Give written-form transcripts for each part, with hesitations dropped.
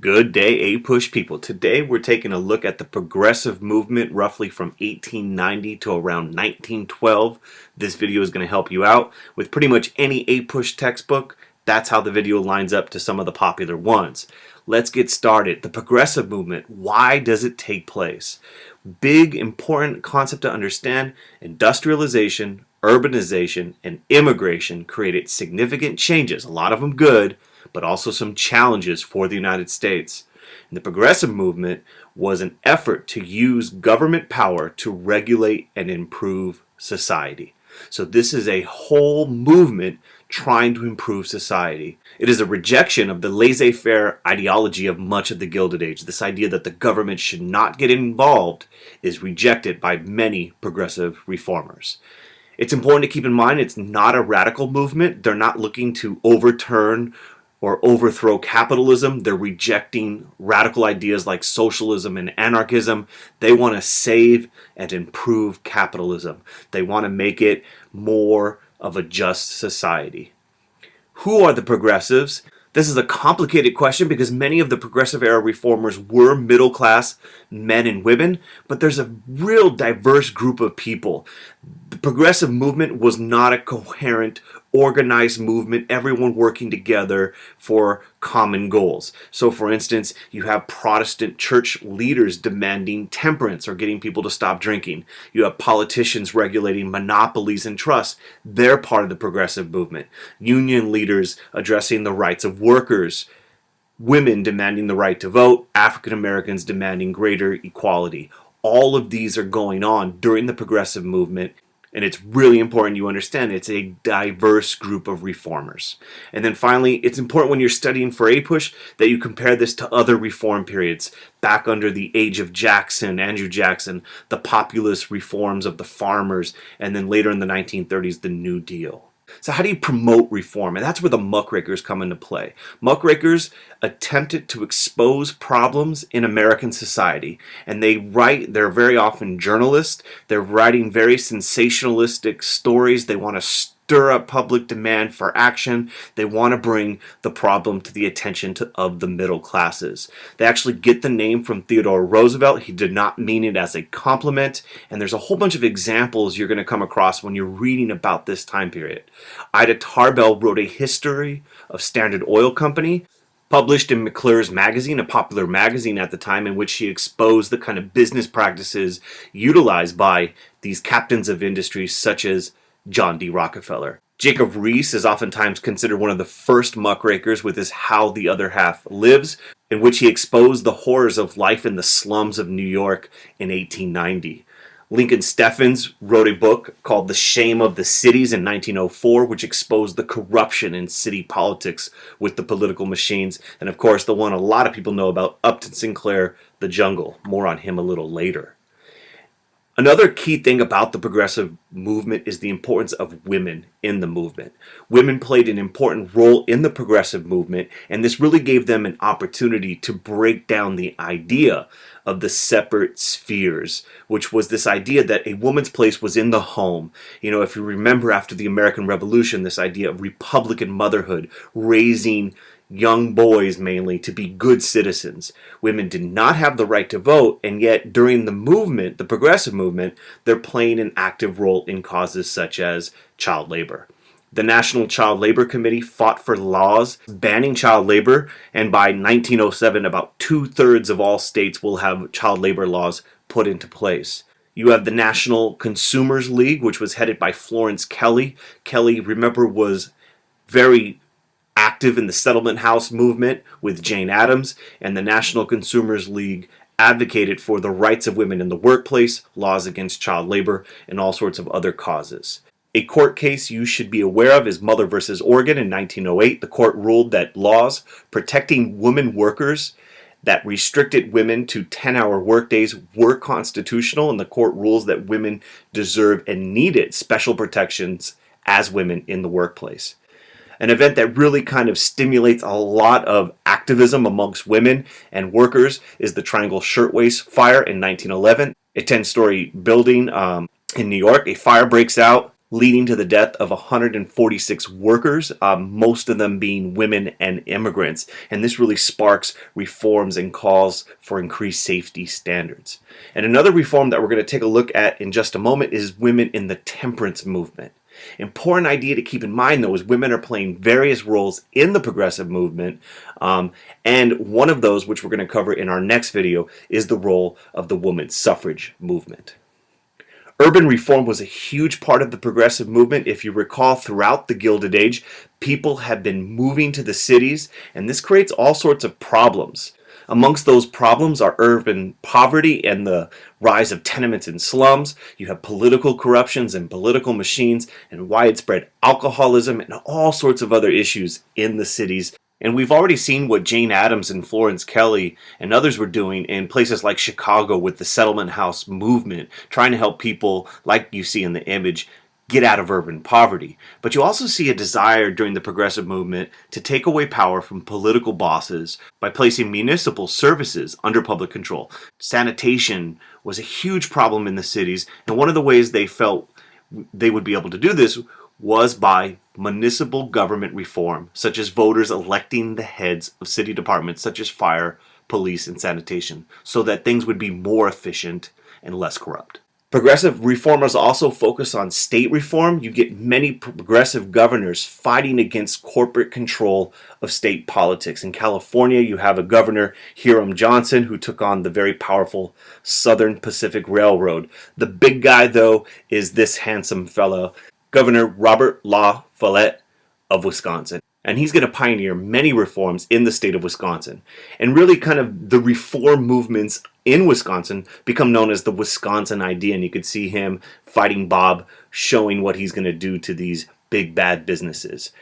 Good day, APUSH people. Today we're taking a look at the progressive movement roughly from 1890 to around 1912. This video is going to help you out. With pretty much any APUSH textbook, that's how the video lines up to some of the popular ones. Let's get started. The progressive movement, why does it take place? Big, important concept to understand: industrialization, urbanization, and immigration created significant changes, a lot of them good, but also some challenges for the United States. And the progressive movement was an effort to use government power to regulate and improve society. So this is a whole movement trying to improve society. It is a rejection of the laissez-faire ideology of much of the Gilded Age. This idea that the government should not get involved is rejected by many progressive reformers. It's important to keep in mind it's not a radical movement. They're not looking to overturn or overthrow capitalism. They're rejecting radical ideas like socialism and anarchism. They want to save and improve capitalism. They want to make it more of a just society. Who are the progressives? This is a complicated question because many of the progressive era reformers were middle class men and women, but there's a real diverse group of people. The progressive movement was not a coherent, organized movement, everyone working together for common goals. So for instance, you have Protestant church leaders demanding temperance or getting people to stop drinking. You have politicians regulating monopolies and trusts. They're part of the progressive movement. Union leaders addressing the rights of workers. Women demanding the right to vote. African Americans demanding greater equality. All of these are going on during the progressive movement. And it's really important you understand it's a diverse group of reformers. And then finally, it's important when you're studying for APUSH that you compare this to other reform periods back under the age of Jackson, Andrew Jackson, the populist reforms of the farmers, and then later in the 1930s, the New Deal. So how do you promote reform? And that's where the Muckrakers come into play. Muckrakers attempted to expose problems in American society. And they're very often journalists. They're writing very sensationalistic stories. They want to stir up public demand for action. They want to bring the problem to the attention of the middle classes. They actually get the name from Theodore Roosevelt. He did not mean it as a compliment. And there's a whole bunch of examples you're going to come across when you're reading about this time period. Ida Tarbell wrote a history of Standard Oil Company, published in McClure's magazine, a popular magazine at the time, in which she exposed the kind of business practices utilized by these captains of industry such as John D. Rockefeller. Jacob Riis is oftentimes considered one of the first muckrakers with his How the Other Half Lives, in which he exposed the horrors of life in the slums of New York in 1890. Lincoln Steffens wrote a book called The Shame of the Cities in 1904, which exposed the corruption in city politics with the political machines. And of course, the one a lot of people know about, Upton Sinclair, The Jungle. More on him a little later. Another key thing about the progressive movement is the importance of women in the movement. Women played an important role in the progressive movement, and this really gave them an opportunity to break down the idea of the separate spheres, which was this idea that a woman's place was in the home. You know, if you remember after the American Revolution, this idea of Republican motherhood, raising young boys mainly to be good citizens. Women did not have the right to vote, and yet during the movement, the progressive movement, they're playing an active role in causes such as child labor. The National Child Labor Committee fought for laws banning child labor, and by 1907, about 2/3 of all states will have child labor laws put into place. You have the National Consumers League, which was headed by Florence Kelley. Kelley, remember, was very active in the settlement house movement with Jane Addams, and the National Consumers League advocated for the rights of women in the workplace, laws against child labor, and all sorts of other causes. A court case you should be aware of is Muller versus Oregon in 1908. The court ruled that laws protecting women workers that restricted women to 10-hour workdays were constitutional, and the court rules that women deserve and needed special protections as women in the workplace. An event that really kind of stimulates a lot of activism amongst women and workers is the Triangle Shirtwaist fire in 1911. A 10-story building in New York. A fire breaks out leading to the death of 146 workers, most of them being women and immigrants. And this really sparks reforms and calls for increased safety standards. And another reform that we're going to take a look at in just a moment is women in the temperance movement. Important idea to keep in mind, though, is women are playing various roles in the progressive movement, and one of those, which we're going to cover in our next video, is the role of the women's suffrage movement. Urban reform was a huge part of the progressive movement. If you recall, throughout the Gilded Age, people have been moving to the cities, and this creates all sorts of problems. Amongst those problems are urban poverty and the rise of tenements and slums. You have political corruptions and political machines and widespread alcoholism and all sorts of other issues in the cities. And we've already seen what Jane Addams and Florence Kelley and others were doing in places like Chicago with the settlement house movement, trying to help people, like you see in the image, get out of urban poverty. But you also see a desire during the progressive movement to take away power from political bosses by placing municipal services under public control. Sanitation was a huge problem in the cities, and one of the ways they felt they would be able to do this was by municipal government reform, such as voters electing the heads of city departments such as fire, police, and sanitation, so that things would be more efficient and less corrupt. Progressive reformers also focus on state reform. You get many progressive governors fighting against corporate control of state politics. In California, you have a governor, Hiram Johnson, who took on the very powerful Southern Pacific Railroad. The big guy, though, is this handsome fellow, Governor Robert La Follette of Wisconsin. And he's going to pioneer many reforms in the state of Wisconsin. And really kind of the reform movements in Wisconsin become known as the Wisconsin idea. And you could see him fighting Bob, showing what he's going to do to these big bad businesses.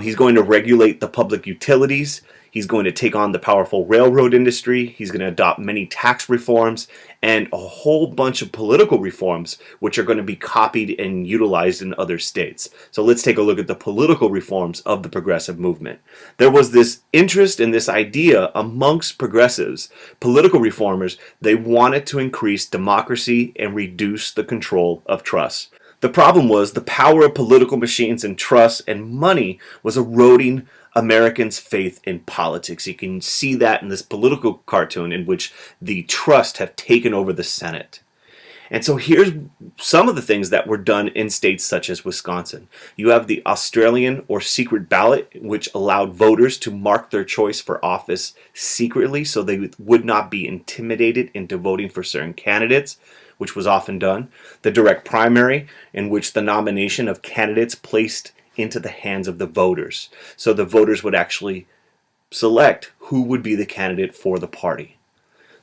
He's going to regulate the public utilities. He's going to take on the powerful railroad industry. He's going to adopt many tax reforms and a whole bunch of political reforms, which are going to be copied and utilized in other states. So let's take a look at the political reforms of the progressive movement. There was this interest in this idea amongst progressives, political reformers. They wanted to increase democracy and reduce the control of trusts. The problem was the power of political machines and trusts and money was eroding Americans' faith in politics. You can see that in this political cartoon in which the trusts have taken over the Senate. And so here's some of the things that were done in states such as Wisconsin. You have the Australian or secret ballot, which allowed voters to mark their choice for office secretly so they would not be intimidated into voting for certain candidates, which was often done. The direct primary, in which the nomination of candidates placed into the hands of the voters. So the voters would actually select who would be the candidate for the party.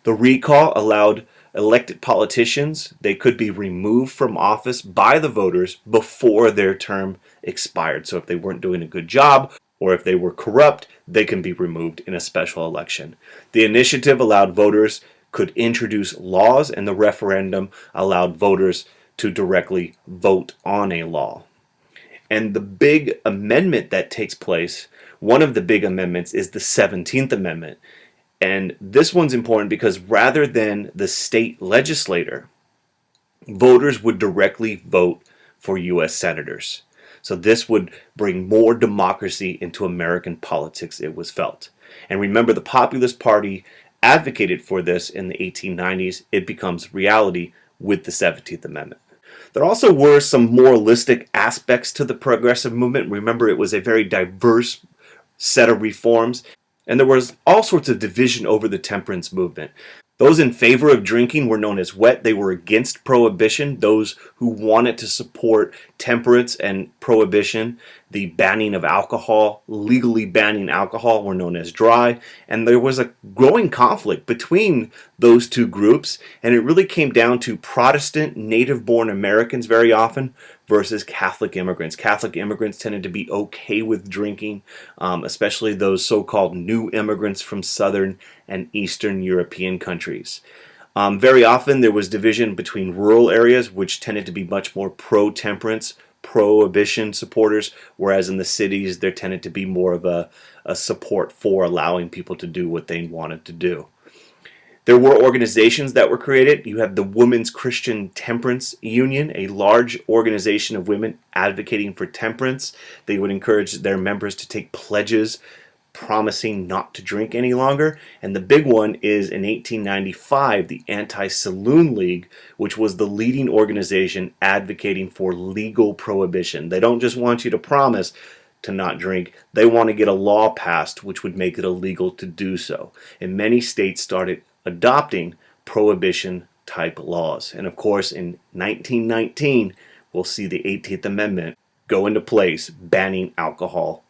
The recall allowed elected politicians, they could be removed from office by the voters before their term expired. So if they weren't doing a good job or if they were corrupt, they can be removed in a special election. The initiative allowed voters could introduce laws, and the referendum allowed voters to directly vote on a law. And the big amendment that takes place, one of the big amendments, is the 17th Amendment. And this one's important because rather than the state legislator, voters would directly vote for U.S. senators. So this would bring more democracy into American politics, it was felt. And remember, the Populist Party advocated for this in the 1890s. It becomes reality with the 17th Amendment. There also were some moralistic aspects to the progressive movement. Remember, it was a very diverse set of reforms, and there was all sorts of division over the temperance movement. Those in favor of drinking were known as wet. They were against prohibition. Those who wanted to support temperance and prohibition, the banning of alcohol, legally banning alcohol, were known as dry. And there was a growing conflict between those two groups, and it really came down to Protestant native-born Americans very often versus Catholic immigrants. Catholic immigrants tended to be okay with drinking, especially those so-called new immigrants from Southern and Eastern European countries. Very often there was division between rural areas, which tended to be much more pro-temperance, prohibition supporters, whereas in the cities there tended to be more of a support for allowing people to do what they wanted to do. There were organizations that were created. You have the Women's Christian Temperance Union, a large organization of women advocating for temperance. They would encourage their members to take pledges promising not to drink any longer. And the big one is in 1895, the Anti-Saloon League, which was the leading organization advocating for legal prohibition. They don't just want you to promise to not drink. They want to get a law passed which would make it illegal to do so. And many states started adopting prohibition type laws. And of course, in 1919, we'll see the 18th Amendment go into place, banning alcohol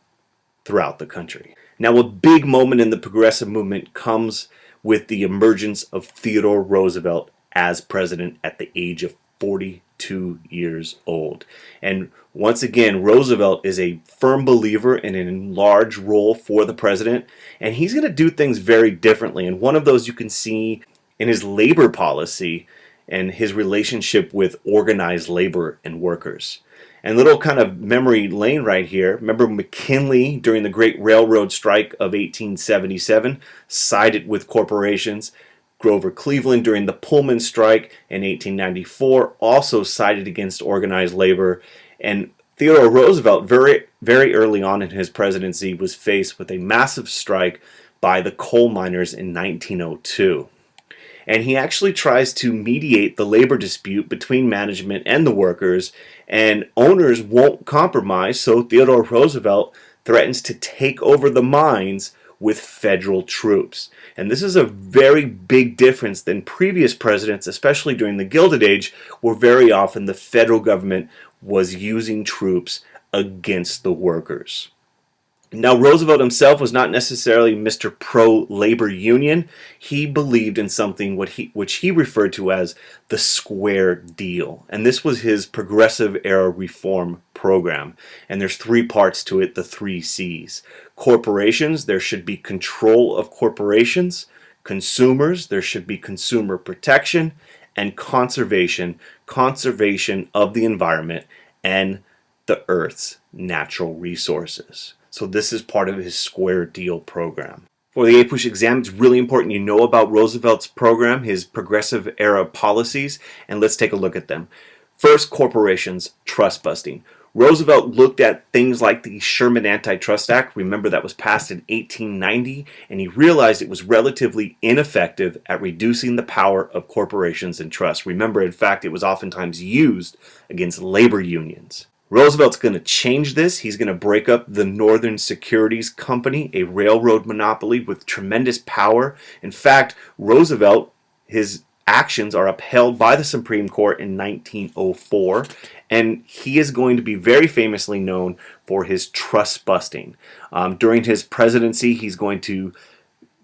throughout the country. Now, a big moment in the progressive movement comes with the emergence of Theodore Roosevelt as president at the age of 42 years old. And once again, Roosevelt is a firm believer in an enlarged role for the president, and he's going to do things very differently. And one of those you can see in his labor policy and his relationship with organized labor and workers. And little kind of memory lane right here. Remember McKinley during the Great Railroad Strike of 1877 sided with corporations. Grover Cleveland during the Pullman Strike in 1894 also sided against organized labor. And Theodore Roosevelt very early on in his presidency was faced with a massive strike by the coal miners in 1902. And he actually tries to mediate the labor dispute between management and the workers, and owners won't compromise, so Theodore Roosevelt threatens to take over the mines with federal troops. And this is a very big difference than previous presidents, especially during the Gilded Age, where very often the federal government was using troops against the workers. Now, Roosevelt himself was not necessarily Mr. Pro-labor union. He believed in something which he referred to as the square deal. And this was his progressive era reform program. And there's three parts to it, the three C's. Corporations, there should be control of corporations. Consumers, there should be consumer protection. And conservation of the environment and the Earth's natural resources. So this is part of his square deal program. For the APUSH exam, it's really important you know about Roosevelt's program, his progressive era policies, and let's take a look at them. First, corporations, trust busting. Roosevelt looked at things like the Sherman Antitrust Act. Remember, that was passed in 1890, and he realized it was relatively ineffective at reducing the power of corporations and trusts. Remember, in fact, it was oftentimes used against labor unions. Roosevelt's going to change this. He's going to break up the Northern Securities Company, a railroad monopoly with tremendous power. In fact, Roosevelt, his actions are upheld by the Supreme Court in 1904, and he is going to be very famously known for his trust busting. During his presidency, he's going to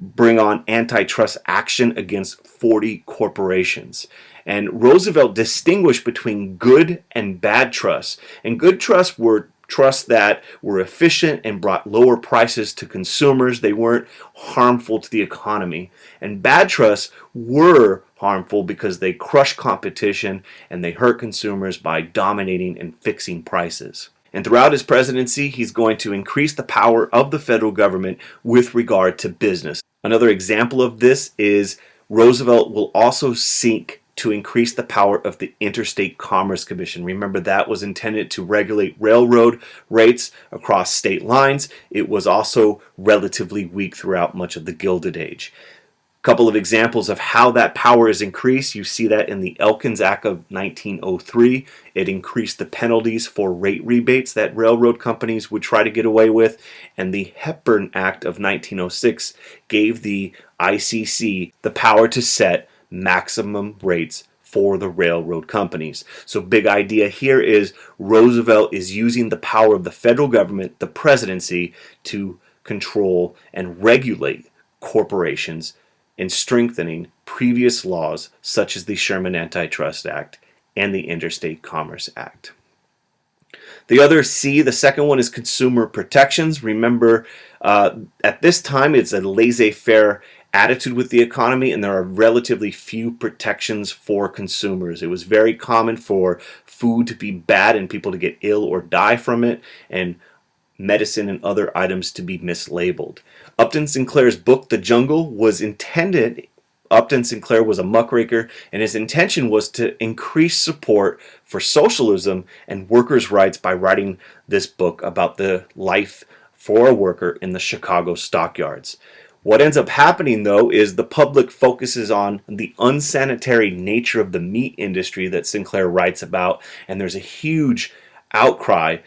bring on antitrust action against 40 corporations. And Roosevelt distinguished between good and bad trusts. And good trusts were trusts that were efficient and brought lower prices to consumers. They weren't harmful to the economy. And bad trusts were harmful because they crushed competition and they hurt consumers by dominating and fixing prices. And throughout his presidency, he's going to increase the power of the federal government with regard to business. Another example of this is Roosevelt will also seek to increase the power of the Interstate Commerce Commission. Remember, that was intended to regulate railroad rates across state lines. It was also relatively weak throughout much of the Gilded Age. A couple of examples of how that power is increased. You see that in the Elkins Act of 1903. It increased the penalties for rate rebates that railroad companies would try to get away with. And the Hepburn Act of 1906 gave the ICC the power to set maximum rates for the railroad companies. So big idea here is Roosevelt is using the power of the federal government, the presidency, to control and regulate corporations and strengthening previous laws such as the Sherman Antitrust Act and the Interstate Commerce Act. The other C, the second one, is consumer protections. Remember, at this time it's a laissez-faire attitude with the economy, and there are relatively few protections for consumers. It was very common for food to be bad and people to get ill or die from it, and medicine and other items to be mislabeled. Upton Sinclair's book, The Jungle, was intended Upton Sinclair was a muckraker, and his intention was to increase support for socialism and workers' rights by writing this book about the life for a worker in the Chicago stockyards. What ends up happening, though, is the public focuses on the unsanitary nature of the meat industry that Sinclair writes about, and there's a huge outcry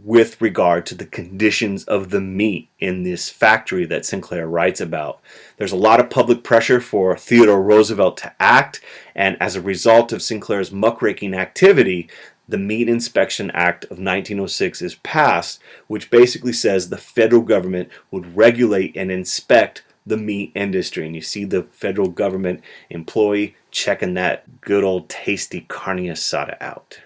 with regard to the conditions of the meat in this factory that Sinclair writes about. There's a lot of public pressure for Theodore Roosevelt to act, and as a result of Sinclair's muckraking activity, the Meat Inspection Act of 1906 is passed, which basically says the federal government would regulate and inspect the meat industry. And you see the federal government employee checking that good old tasty carne asada out.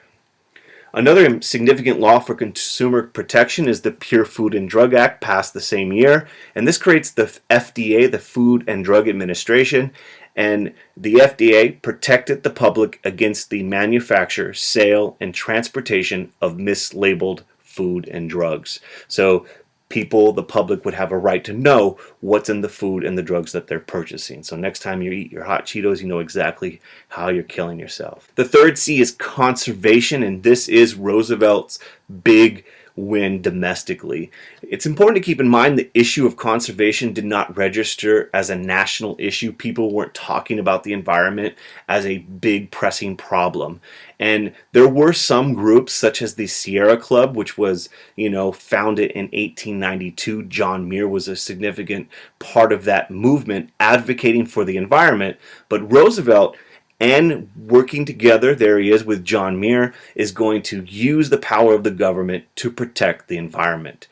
Another significant law for consumer protection is the Pure Food and Drug Act, passed the same year, and this creates the FDA, the Food and Drug Administration, and the FDA protected the public against the manufacture, sale, and transportation of mislabeled food and drugs. So people, the public, would have a right to know what's in the food and the drugs that they're purchasing. So next time you eat your hot Cheetos, you know exactly how you're killing yourself. The third C is conservation, and this is Roosevelt's big win domestically. It's important to keep in mind the issue of conservation did not register as a national issue. People weren't talking about the environment as a big pressing problem. And there were some groups such as the Sierra Club, which was, founded in 1892. John Muir was a significant part of that movement advocating for the environment. But Roosevelt, and working together, there he is with John Muir, is going to use the power of the government to protect the environment.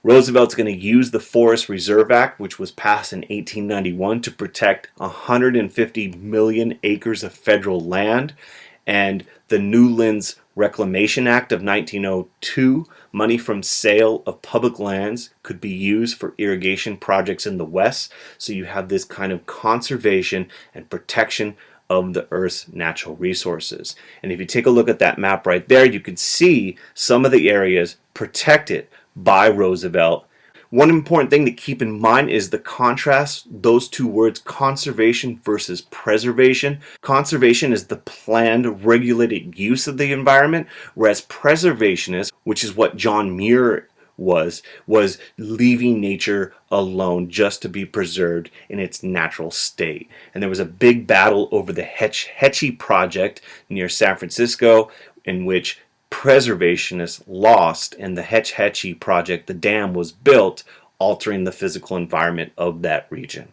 Roosevelt's going to use the Forest Reserve Act, which was passed in 1891, to protect 150 million acres of federal land, and the Newlands Reclamation Act of 1902, money from sale of public lands could be used for irrigation projects in the West. So you have this kind of conservation and protection of the Earth's natural resources. And if you take a look at that map right there, you can see some of the areas protected by Roosevelt. One important thing to keep in mind is the contrast, those two words, conservation versus preservation. Conservation is the planned, regulated use of the environment, whereas preservationist, which is what John Muir was leaving nature alone just to be preserved in its natural state. And there was a big battle over the Hetchy project near San Francisco, in which preservationists lost, and the Hetchy project, the dam, was built, altering the physical environment of that region.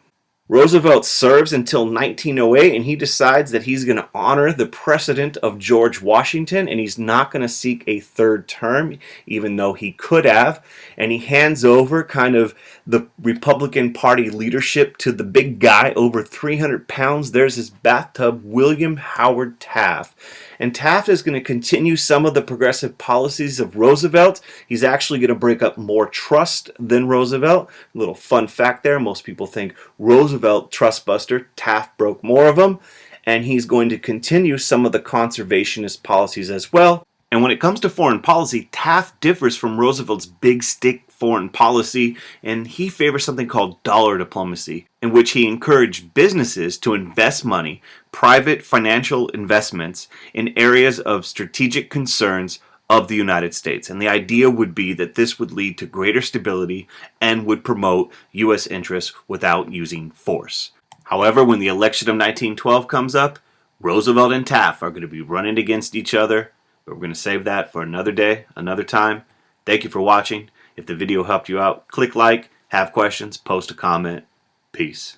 Roosevelt serves until 1908, and he decides that he's going to honor the precedent of George Washington, and he's not going to seek a third term, even though he could have. And he hands over kind of the Republican Party leadership to the big guy, over 300 pounds. There's his bathtub, William Howard Taft. And Taft is going to continue some of the progressive policies of Roosevelt. He's actually going to break up more trust than Roosevelt. A little fun fact there. Most people think Roosevelt trustbuster. Taft broke more of them. And he's going to continue some of the conservationist policies as well. And when it comes to foreign policy, Taft differs from Roosevelt's big stick foreign policy, and he favors something called dollar diplomacy, in which he encouraged businesses to invest money, private financial investments, in areas of strategic concerns of the United States. And the idea would be that this would lead to greater stability and would promote U.S. interests without using force. However, when the election of 1912 comes up, Roosevelt and Taft are going to be running against each other, but we're going to save that for another day, another time. Thank you for watching. If the video helped you out, click like, have questions, post a comment. Peace.